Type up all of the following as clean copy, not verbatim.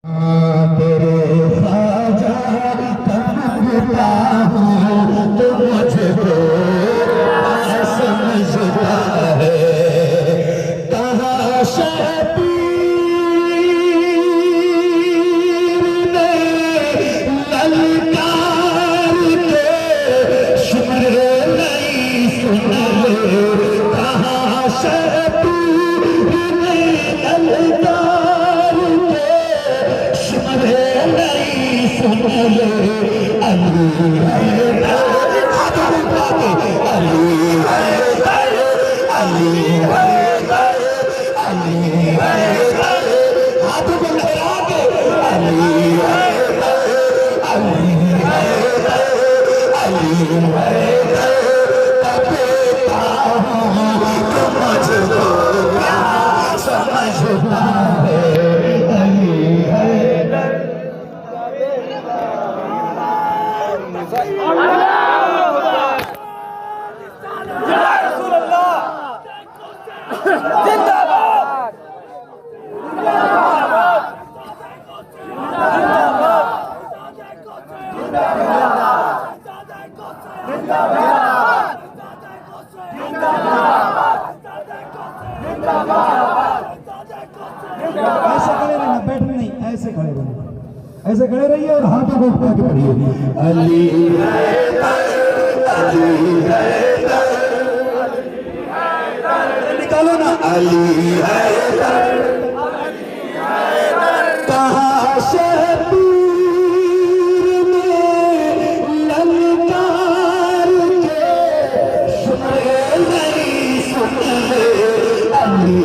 तेरे ख्वाजा तमन्ना हूँ तो मुझको समझता है कहाँ शबीर ने ललकार के शुमरे नहीं सुन ले कहाँ शबीर ने ललकार के शुमरे नहीं सुन ले अली है ऐसे खड़े रहिए और हाथों को उठा के पढ़िए अली निकालो ना अली कहाँ शबीर में ललकार के शुमरे नहीं सुन ले अली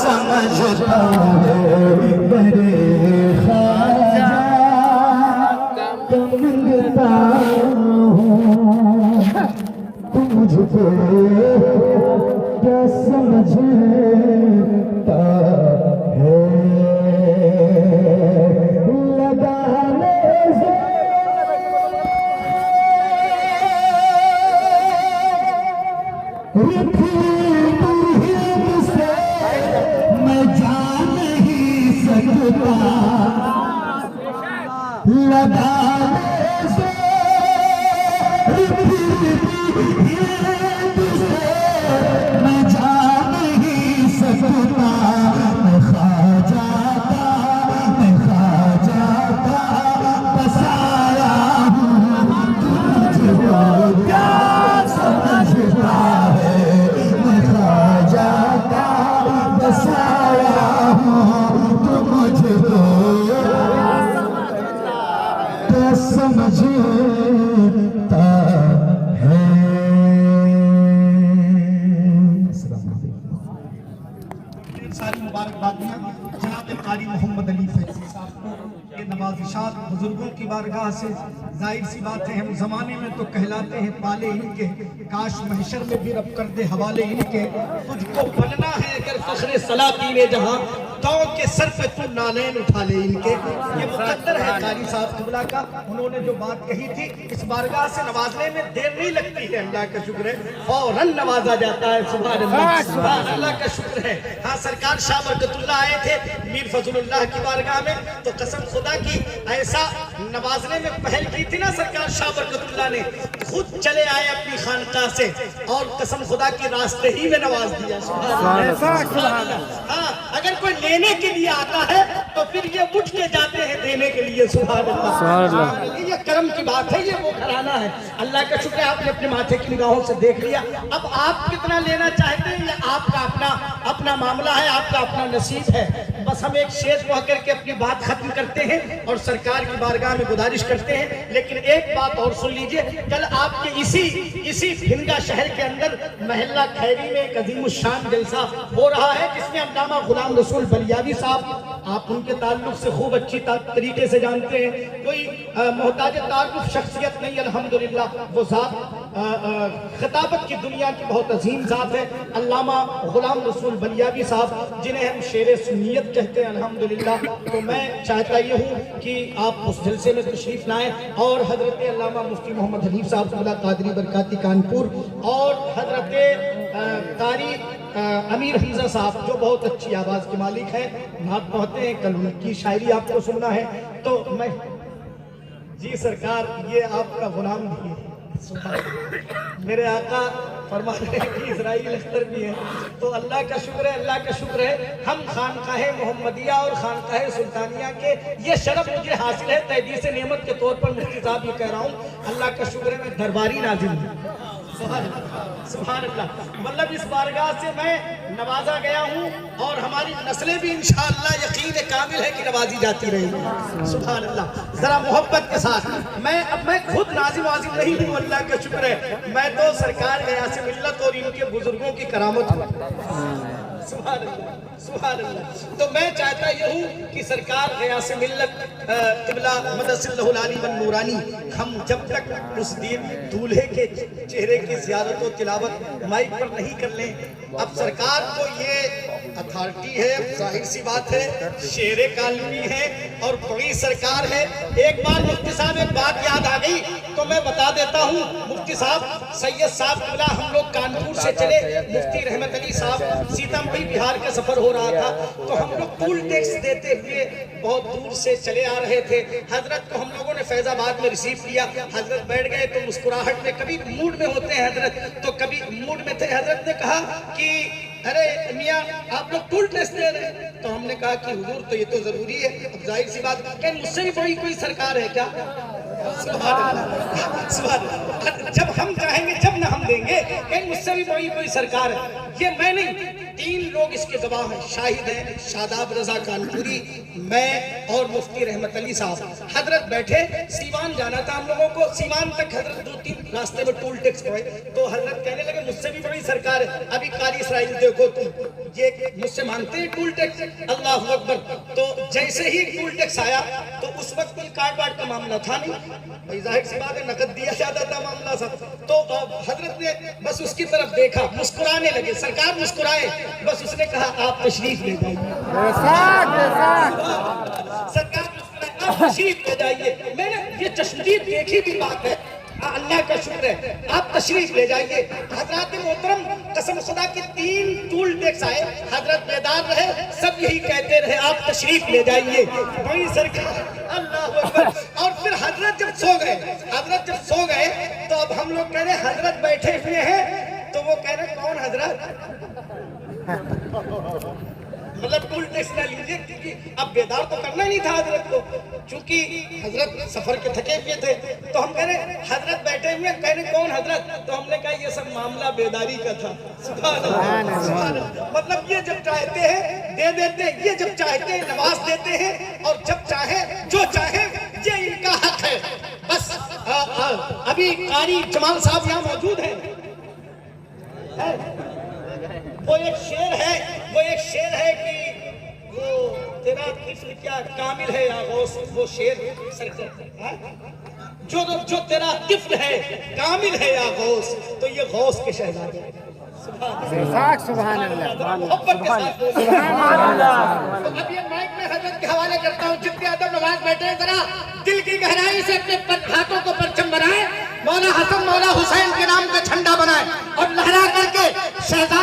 समझता है मेरे ख्वाजा मंगता हूँ तुम मुझको क्या समझता है लगाने से लगाने से मैं जा नहीं सकता मैं खा जाता बसाया हूँ तुझको क्या समझता है मैं खा जाता बसाया हूँ तो मुझको समझता है। सारी मुबारकबादियाँ जनाब कारी मोहम्मद अली फैज़ी साहब को ये नवाज़िशात बुजुर्गों की बारगाह से जाहिर सी बात है हम ज़माने में तो कहलाते हैं पाले इनके काश महशर में भी रब कर दे हवाले इनके तुझको बनना है अगर फ़ख्र सलातीन जहाँ गाँव के सर पे तू नालैन उठा ले इनके ये मुकद्दर है कारी साहब क़िबला का उन्होंने जो बात कही थी इस बारगाह से नवाजने में देर नहीं लगती है अल्लाह का शुक्र है फौरन नवाजा जाता है सुभान अल्लाह का शुक्र है। हाँ सरकार शाह बरकतुल्लाह आए थे मीर फजलुल्लाह की बारगाह में तो कसम खुदा की ऐसा नवाजने में पहल की थी ना सरकार शाह बरकतुल्लाह ने खुद चले आए अपनी खानकाह से और कसम खुदा के रास्ते ही में नवाज दिया। हाँ अगर कोई लेने के लिए आता है तो फिर ये उठ के जाते हैं देने के लिए। सुभान अल्लाह ये करम की बात है ये वो घराना है। अल्लाह का शुक्र है आपने अपने माथे की निगाहों से देख लिया। अब आप कितना लेना चाहते हैं ये आपका अपना मामला है आपका अपना नसीब है। बस हम एक शेर कह करके अपनी बात खत्म करते हैं और सरकार की बारगाह में गुजारिश करते हैं। लेकिन एक बात और सुन लीजिए कल आपके इसी भिनगा शहर के अंदर महल्ला खैरी में एक अजीमुश्शान जलसा हो रहा है जिसमें अल्लामा गुलाम रसूल बलियावी साहब आप उनके ताल्लुक से खूब अच्छी तरीके से जानते हैं। कोई मोहताज तारुफ शख्सियत नहीं, अल्हम्दुलिल्लाह वो ज़ात खिताबत की दुनिया की बहुत अजीम ज़ात है, अल्लामा गुलाम रसूल बलियावी साहब, जिन्हें हम शेर सुन्नियत कहते हैं अल्हम्दुलिल्लाह। तो मैं चाहता ये हूँ कि आप उस जलसे में तशरीफ़ लाएँ और हज़रत अल्लामा मुफ्ती मोहम्मद हनीफ साहब कादरी बरकाती कानपुर और हज़रत कारी अमीर हमजा साहब जो बहुत अच्छी आवाज़ के मालिक हैं, नात पढ़ते हैं, कल उनकी शायरी आपको सुनना है। तो मैं जी सरकार, ये आपका गुलाम भी है, मेरे आका फरमाते हैं कि इजराइल अख्तर भी है। तो अल्लाह का शुक्र है, अल्लाह का शुक्र है, हम खानकाहे मोहम्मदिया और खानकाहे सुल्तानिया के ये शरफ मुझे हासिल है तहदीस नेमत के तौर पर। मुफ्ती साहब ये कह रहा हूँ, अल्लाह का शुक्र है मैं दरबारी नाजिम हूँ। सुभान अल्लाह, मतलब इस बारगाह से मैं नवाजा गया हूँ और हमारी नस्लें भी इंशाअल्लाह यकीन कामिल है कि नवाजी जाती रहेंगी। सुभान अल्लाह, जरा मोहब्बत के साथ मैं खुद नाजिम वाजिम नहीं हूँ, अल्लाह का शुक्र है, मैं तो सरकार गया से मिल्लत और इनके बुजुर्गों की करामत हूँ। सुभान अल्लाह, सुभान अल्लाह। तो मैं चाहता ये हूँ कि सरकार गया से मिल्लत क़िबला मदसिल्लहुल आली वन नूरानी, हम जब तक उस दूल्हे के चेहरे की ज़ियारत और तिलावत माइक पर नहीं कर लें। अब सरकार को ये अथॉरिटी है, जाहिर सी बात है, शेरे कालमी है और बड़ी सरकार है। एक बार मुफ्ती साहब एक बात याद आ गई तो मैं बता देता हूँ। मुफ्ती साहब सैयद साहब क़िबला, हम लोग कानपुर से चले, मुफ्ती रहमत अली साहब सीतामढ़ी बिहार का सफर हो रहा था, तो हम लोग टूल टैक्स देते हुए बहुत दूर से चले आ रहे थे। हजरत को हम लोगों ने फैजाबाद में रिसीव किया, हजरत बैठ गए तो मुस्कुराहट में, कभी मूड में होते हैं हजरत तो कभी मूड में थे। हजरत ने कहा कि अरे मियाँ आप लोग टूल टैक्स दे रहे हैं, तो हमने कहा कि हुजूर तो ये तो जरूरी है, अब जाहिर सी बात, क्या मुझसे भी बड़ी कोई सरकार है क्या? जब हम चाहेंगे जब ना हम देंगे, कहीं मुझसे भी बड़ी कोई सरकार है। ये मैं नहीं, 3 लोग इसके गवाह हैं, शाहिद हैं, शादाब रजा कानपुरी, मैं और मुफ्ती रहमत अली साहब। हजरत बैठे, सीवान जाना था हम लोगों को, सीवान तक हजरत 2-3 रास्ते में टूल टैक्स पड़े, तो हजरत कहने लगे मुझसे भी बड़ी सरकार है, अभी कारी इसराइल देखो तुम, ये मुझसे मांगते हैं टूल टैक्स, अल्लाह अकबर। तो जैसे ही टूल टैक्स आया तो उस वक्त कोई कार्ड वार्ड का मामला था नहीं, भाई जाहिर सी बात है नकद दिया जाता था मामला सब। तो हजरत ने बस उसकी तरफ देखा, मुस्कुराने लगे, सरकार मुस्कुराए, बस उसने कहा आप तशरीफ ले जाइए। सरकार मुस्कुराए, आप तशरीफ ले जाइए। मैंने ये चश्मदीद देखी भी बात है, अल्लाह का शुक्र है, आप तशरीफ ले जाइए। हजरत मोहतरम कसम खुदा के 3 टूल टैक्स आए, हजरत बेदार रहे, सब यही कहते रहे आप तशरीफ ले जाइए, बड़ी सरकार, अल्लाह अकबर। और फिर हजरत जब सो गए, तो अब हम लोग कह रहे हजरत बैठे हुए हैं, तो वो कह रहे कौन हजरत? मतलब टूल टैक्स ना लीजिए, क्योंकि अब बेदार तो करना नहीं था हजरत को, क्योंकि हजरत सफर के थके हुए थे। तो हम कह रहे हजरत बैठे हुए, कह रहे कौन हजरत? तो हमने कहा ये सब मामला बेदारी का था। सुभान अल्लाह, मतलब ये जब चाहते हैं दे देते हैं, ये जब चाहते हैं नवाज देते हैं, और जब चाहे जो चाहे ये इनका हक है। बस अभी कारी जमाल साहब यहाँ मौजूद हैं, वो एक शेर है कि वो तेरा किस्म क्या कामिल है या गौस, वो शेर जो तेरा तिफ्ल है कामिल है या गौस, तो ये गौस के शहजादे हैं। सुभान अल्लाह, मोहब्बत के साथ सुभान अल्लाह। तो अब ये माइक में हजरत के हवाले करता हूँ, जितने अदब नवाज बैठे हैं, जरा दिल की गहराई से अपने हाथों को परचम बनाए, मौला हसन मौला हुसैन के नाम का झंडा बनाए और लहरा करके शहजादे